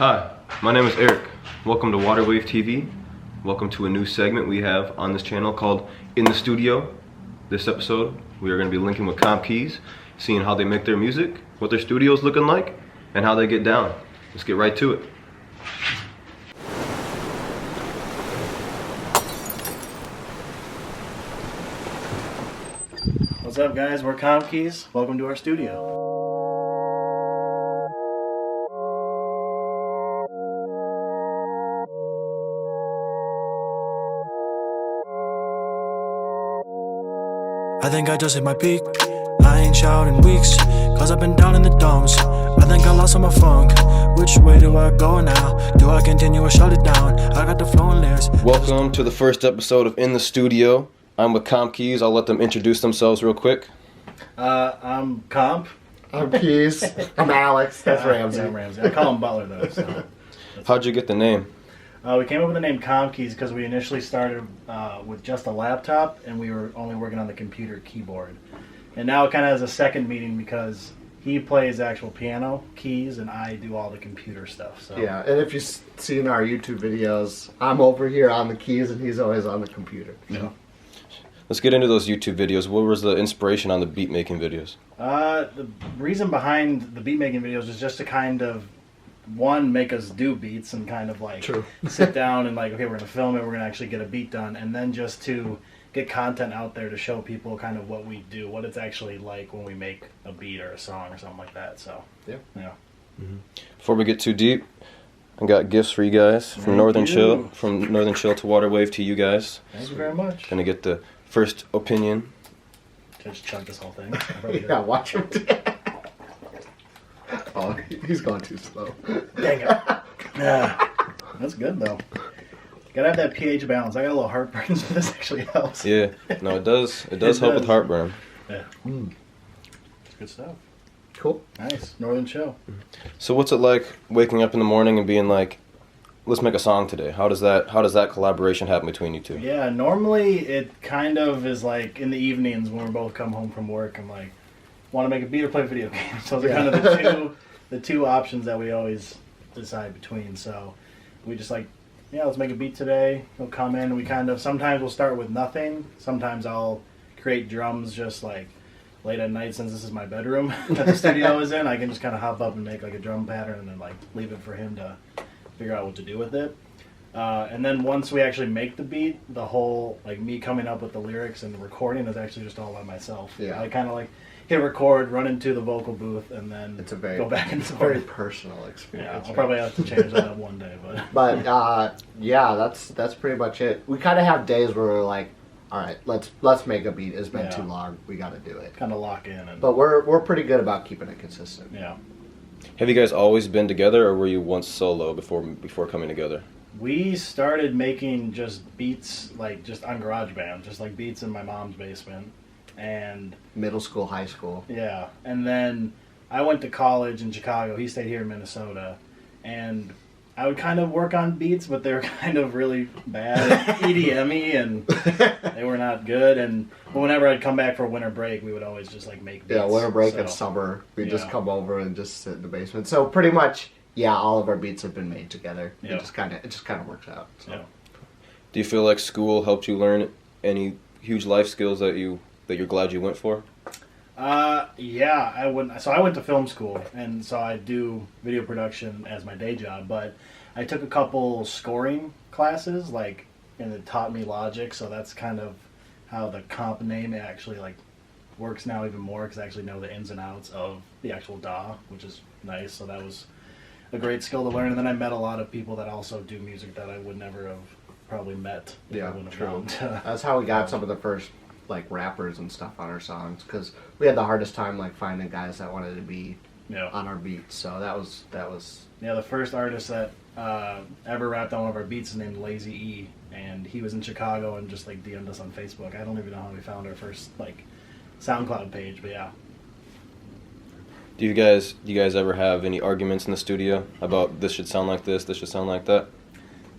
Hi, my name is Eric. Welcome to Waterwave TV. Welcome to a new segment we have on this channel called In the Studio. This episode, we are going to be linking with Keyz, seeing how they make their music, what their studio is looking like, and how they get down. Let's get right to it. What's up, guys? We're Keyz. Welcome to our studio. I think I just hit my peak. I ain't shouted in weeks, cause I've been down in the dumps. I think I lost all my funk. Which way do I go now? Do I continue or shut it down? I got the flowing lyrics. Welcome to the first episode of In the Studio. I'm with Keyz. I'll let them introduce themselves real quick. I'm Comp. I'm Keyz. I'm Alex. That's Ramsey. Yeah, I'm Ramsey. I call him Butler, though. So. How'd you get the name? We came up with the name Keyz because we initially started with just a laptop, and we were only working on the computer keyboard. And now it kind of has a second meaning because he plays actual piano, keys, and I do all the computer stuff. So. Yeah, and if you've seen our YouTube videos, I'm over here on the keys, and he's always on the computer. Yeah. Let's get into those YouTube videos. What was the inspiration on the beat making videos? The reason behind the beat making videos is just to kind of, one, make us do beats and kind of like sit down and like, okay, we're going to film it, we're going to actually get a beat done, and then just to get content out there to show people kind of what we do, what it's actually like when we make a beat or a song or something like that. So, yeah. Mm-hmm. Before we get too deep, I got gifts for you guys from Northern Chill to Waterwave to you guys. Thank you very much. Gonna get the first opinion. Just chunk this whole thing. Yeah, watch him. Oh, he's going too slow. Dang it. Yeah, that's good though. Gotta have that pH balance. I got a little heartburn, so this actually helps. Yeah, no, it does. It does help with heartburn. Yeah. It's good stuff. Cool. Nice. Northern Chill. So what's it like waking up in the morning and being like, let's make a song today? How does that collaboration happen between you two? Yeah, normally it kind of is like in the evenings when we both come home from work, I'm like, want to make a beat or play video games? So those are kind of the two options that we always decide between. So we just like, yeah, let's make a beat today. He'll come in. We kind of, sometimes we'll start with nothing. Sometimes I'll create drums just like late at night, since this is my bedroom that the studio is in. I can just kind of hop up and make like a drum pattern and then like leave it for him to figure out what to do with it. And then once we actually make the beat, the whole, like me coming up with the lyrics and the recording is actually just all by myself. Yeah. I kind of like hit record, run into the vocal booth, and then go back and it's a very personal experience. Yeah, I'll probably have to change that up one day. But yeah, that's pretty much it. We kind of have days where we're like, all right, let's make a beat. It's been too long. We got to do it. Kind of lock in. But we're pretty good about keeping it consistent. Yeah. Have you guys always been together, or were you once solo before coming together? We started making just beats, like just on GarageBand, just like beats in my mom's basement. And middle school, high school. Yeah. And then I went to college in Chicago. He stayed here in Minnesota. And I would kind of work on beats, but they were kind of really bad, EDM-y, and they were not good. And whenever I'd come back for winter break, we would always just like make beats. Yeah, winter break and summer, we'd just come over and just sit in the basement. So pretty much, yeah, all of our beats have been made together. It just kind of works out. So. Yeah. Do you feel like school helped you learn any huge life skills that you're glad you went for? Yeah, I went to film school, and so I do video production as my day job, but I took a couple scoring classes, and it taught me Logic, so that's kind of how the comp name actually works now even more, because I actually know the ins and outs of the actual DAW, which is nice. So that was a great skill to learn, and then I met a lot of people that also do music that I would never have probably met. Yeah, true. That's how we got some of the first rappers and stuff on our songs, because we had the hardest time finding guys that wanted to be on our beats. So that was the first artist that ever rapped on one of our beats is named Lazy E, and he was in Chicago and just DM'd us on Facebook. I don't even know how we found our first SoundCloud page, but yeah. Do you guys ever have any arguments in the studio about this should sound like this should sound like that?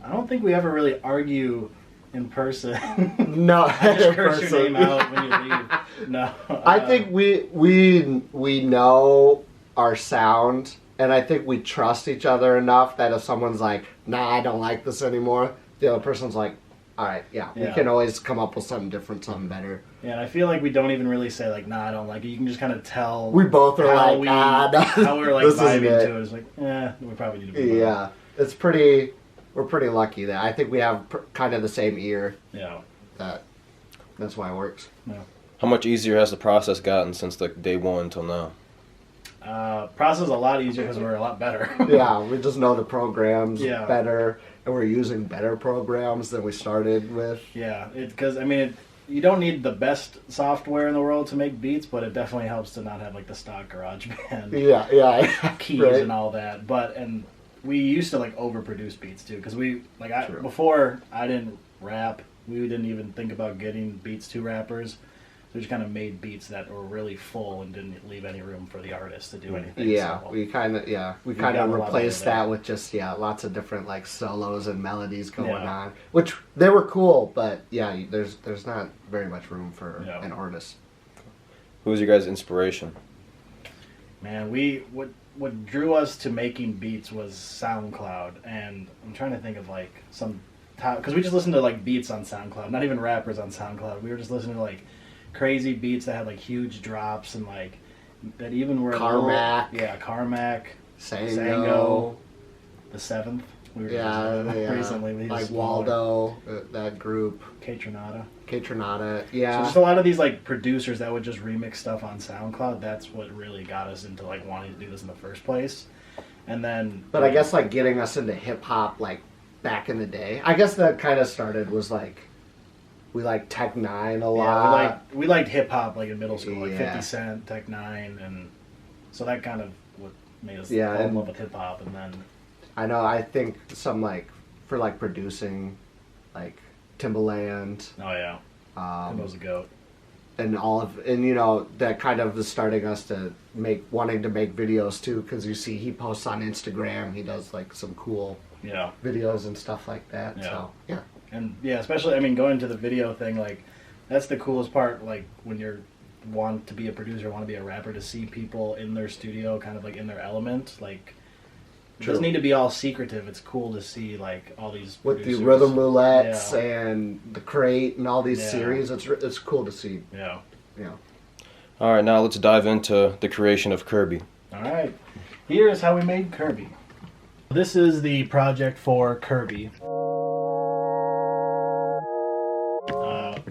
I don't think we ever really argue in person. No, I just curse your name out when you leave. No. I think we know our sound, And I think we trust each other enough that if someone's like, nah, I don't like this anymore, the other person's like, all right, yeah, we can always come up with something different, something better. Yeah, and I feel like we don't even really say like, nah, I don't like it. You can just kind of tell. We both are like, how we're like vibing to it. It's like, we probably need to. Yeah, it's pretty. We're pretty lucky that I think we have kind of the same ear. Yeah. That's why it works. Yeah. How much easier has the process gotten since like day one till now? Process is a lot easier because we're a lot better. Yeah, we just know the programs better, and we're using better programs than we started with. Yeah, because I mean, you don't need the best software in the world to make beats, but it definitely helps to not have like the stock GarageBand. Yeah, keys right. and all that. And we used to like overproduce beats too, because before I didn't rap, we didn't even think about getting beats to rappers. So we just kind of made beats that were really full and didn't leave any room for the artist to do anything. Yeah, so we kind of replaced that with just lots of different like solos and melodies going on, which they were cool, but there's not very much room for an artist. Who was your guys' inspiration? Man, what drew us to making beats was SoundCloud, and I'm trying to think of like some because we just listened to like beats on SoundCloud, not even rappers on SoundCloud. We were just listening to like crazy beats that had like huge drops and like that even were Carmack. Carmack, Sango, the Seventh. We were recently. Like Waldo, that group. K-Tronada, yeah. So just a lot of these like producers that would just remix stuff on SoundCloud. That's what really got us into like wanting to do this in the first place. And then, but I guess like getting us into hip hop like back in the day. I guess that kind of started was like. We liked Tech Nine a lot. Yeah, we liked hip hop like in middle school, like 50 Cent, Tech Nine, and so that kind of what made us fall in love with hip hop. And then I know I think some like for like producing, like Timbaland. Oh yeah, Timbo's a goat. And that kind of is starting us to wanting to make videos too, because you see he posts on Instagram. He does like some cool videos and stuff like that. Yeah. So yeah. And especially, I mean, going to the video thing, like, that's the coolest part, like, when you want to be a producer, want to be a rapper, to see people in their studio, kind of, like, in their element, like, it doesn't need to be all secretive. It's cool to see, like, all these producers. With the rhythm roulettes and the crate and all these series, it's cool to see. Yeah. All right, now let's dive into the creation of Kirby. All right. Here's how we made Kirby. This is the project for Kirby.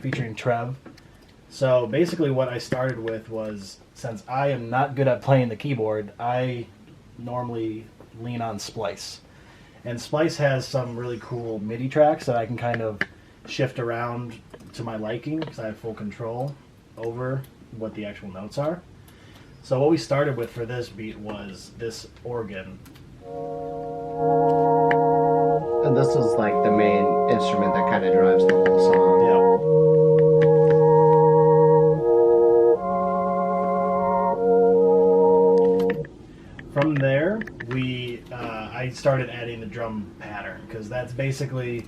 Featuring Trev. So basically what I started with was, since I am not good at playing the keyboard, I normally lean on Splice. And Splice has some really cool MIDI tracks that I can kind of shift around to my liking, because I have full control over what the actual notes are. So what we started with for this beat was this organ. And this is like the main instrument that kind of drives the whole song. Yeah. From there, I started adding the drum pattern, because that's basically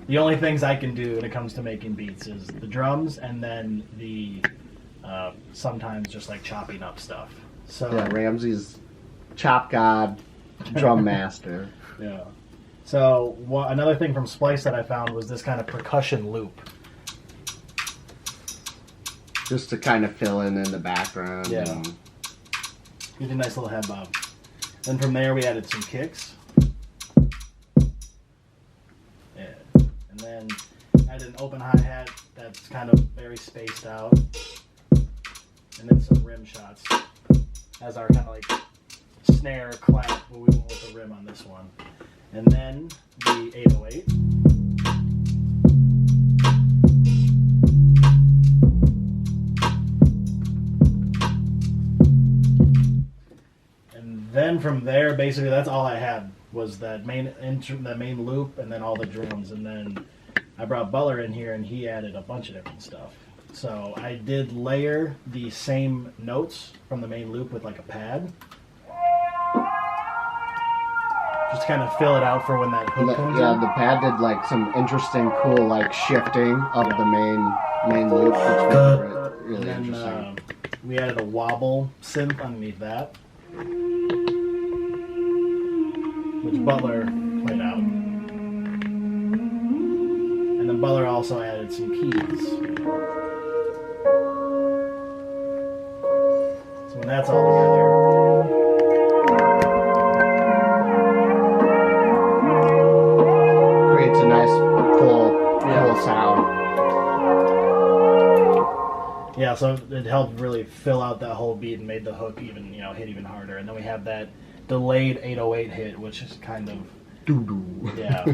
the only things I can do when it comes to making beats is the drums, and then the sometimes just like chopping up stuff. So yeah, Ramsey's chop god, drum master. Yeah. So another thing from Splice that I found was this kind of percussion loop. Just to kind of fill in the background. Yeah. Give you a nice little head bob. Then from there we added some kicks. Yeah. And then added an open hi-hat that's kind of very spaced out. And then some rim shots as our kind of like snare clap, what we went with the rim on this one. And then the 808. And then from there, basically, that's all I had was that main loop, and then all the drums. And then I brought Butler in here, and he added a bunch of different stuff. So I did layer the same notes from the main loop with like a pad. Just to kind of fill it out for when that hook comes in. Yeah, the pad did like some interesting, cool like shifting of the main loop, which made it really and then, interesting. We added a wobble synth underneath that. which Butler played out. And then Butler also added some keys. So when that's all together, creates a nice, cool sound. Yeah, so it helped really fill out that whole beat and made the hook even, hit even harder. And then we have that delayed 808 hit, which is kind of, yeah. So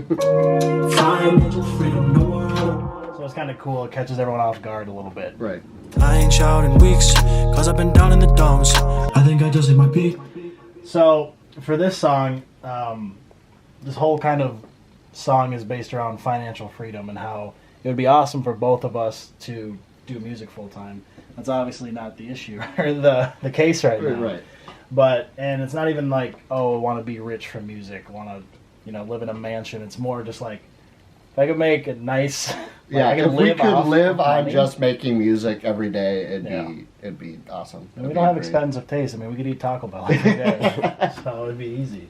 it's kind of cool. It catches everyone off guard a little bit. Right. I ain't shouted in weeks, cause I've been down in the dumps. I think I just hit my peak. So for this song, this whole kind of song is based around financial freedom and how it would be awesome for both of us to do music full time. That's obviously not the issue or the case right now. Right. But and it's not even like, oh, I want to be rich from music, want to live in a mansion. It's more just like, if I could make a nice, if we could live on just making music every day, it'd be awesome. And we don't have expensive taste. I mean, we could eat Taco Bell every day, so it'd be easy.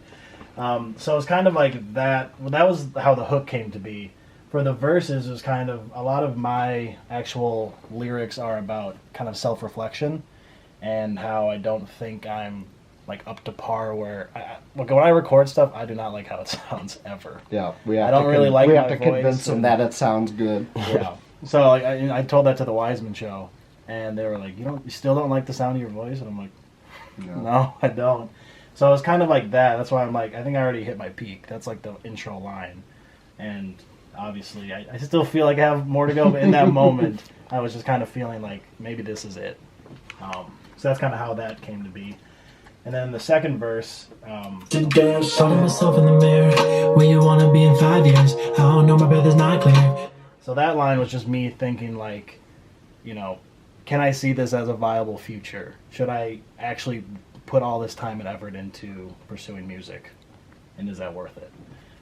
So it's kind of like that. Well, that was how the hook came to be. For the verses, is kind of a lot of my actual lyrics are about kind of self-reflection and how I don't think I'm like up to par where when I record stuff, I do not like how it sounds ever. Yeah, we have to convince them that it sounds good. Yeah. So like, I told that to the Wiseman show, and they were like, you still don't like the sound of your voice? And I'm like, no, I don't. So it's kind of like that. That's why I'm like, I think I already hit my peak. That's like the intro line, and obviously I still feel like I have more to go, but in that moment I was just kind of feeling like maybe this is it. So that's kind of how that came to be. And then the second verse, Today I'm showing myself in the mirror. Where you wanna be in 5 years? I don't know, my brother's not clear. So that line was just me thinking like, can I see this as a viable future? Should I actually put all this time and effort into pursuing music? And is that worth it?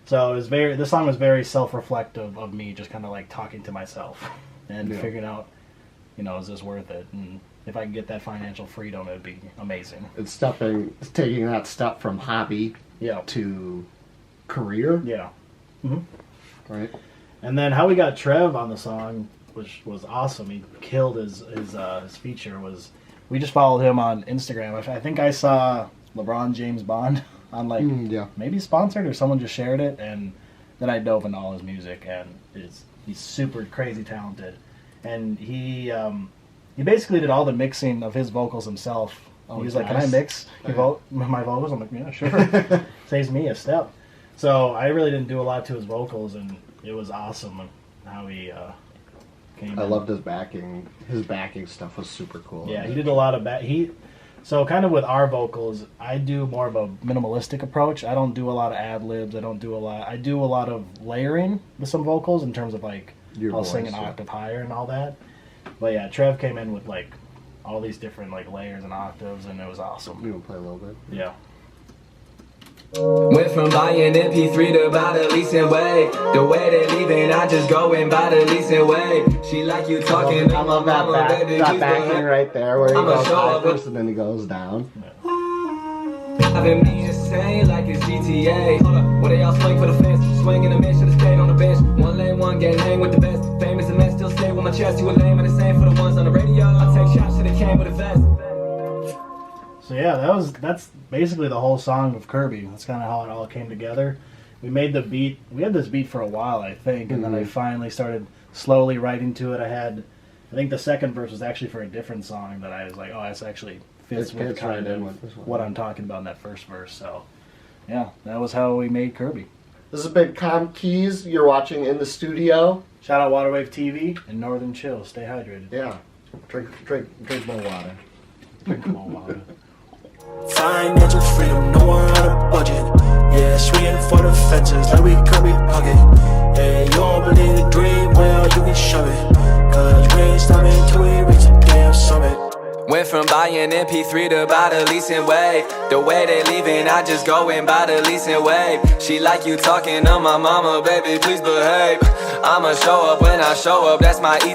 So this song was very self-reflective of me just kind of like talking to myself and figuring out, is this worth it? And if I can get that financial freedom, it would be amazing. It's taking that step from hobby to career. Yeah. Mm-hmm. Right. And then how we got Trev on the song, which was awesome. He killed his feature. We just followed him on Instagram. I think I saw LeBron James Bond on maybe sponsored or someone just shared it, and then I dove into all his music, and he's super crazy talented. And he basically did all the mixing of his vocals himself. He was like, "Can I mix my vocals?" I'm like, "Yeah, sure." Saves me a step. So I really didn't do a lot to his vocals, and it was awesome how he came. I loved his backing. His backing stuff was super cool. Yeah, he did a lot of So kind of with our vocals, I do more of a minimalistic approach. I don't do a lot of ad-libs. I do a lot of layering with some vocals in terms of like I'll sing an octave higher and all that. But yeah, Trev came in with like all these different like layers and octaves, and it was awesome. You want to play a little bit? Yeah. Went from buying MP3 to buy the leasing way. The way they leaving, I just go and buy the leasing way. She like you talking. I love that backing right there where he goes high first and then he goes down. I've been being insane like it's GTA. Hold up, what they all swing for the fence? Swinging the man, should've stayed on the bench. One lane, one gang, hang with the best. Famous and men still stay with my chest. You a lame and the same for the ones on the radio. I take shots to the can with a vest. So yeah, that's basically the whole song of Kirby. That's kind of how it all came together. We made the beat. We had this beat for a while, I think, and then I finally started slowly writing to it. I think the second verse was actually for a different song that I was like, oh, this actually fits with kind of what I'm talking about in that first verse. So yeah, that was how we made Kirby. This has been Keyz. You're watching In the Studio. Shout out Waterwave TV and Northern Chill. Stay hydrated. Yeah, drink more water. Drink more water. Financial freedom, no one on a budget. Yeah, swinging for the fences like we could be hugging. Yeah, you don't believe the dream, well, you can shove it. Cause we ain't stopping till we reach the damn summit. Went from buying MP3 to buy the leasing way. The way they leaving, I just go and buy the leasing way. She like you talking to my mama, baby, please behave. I'ma show up when I show up, that's my ETA.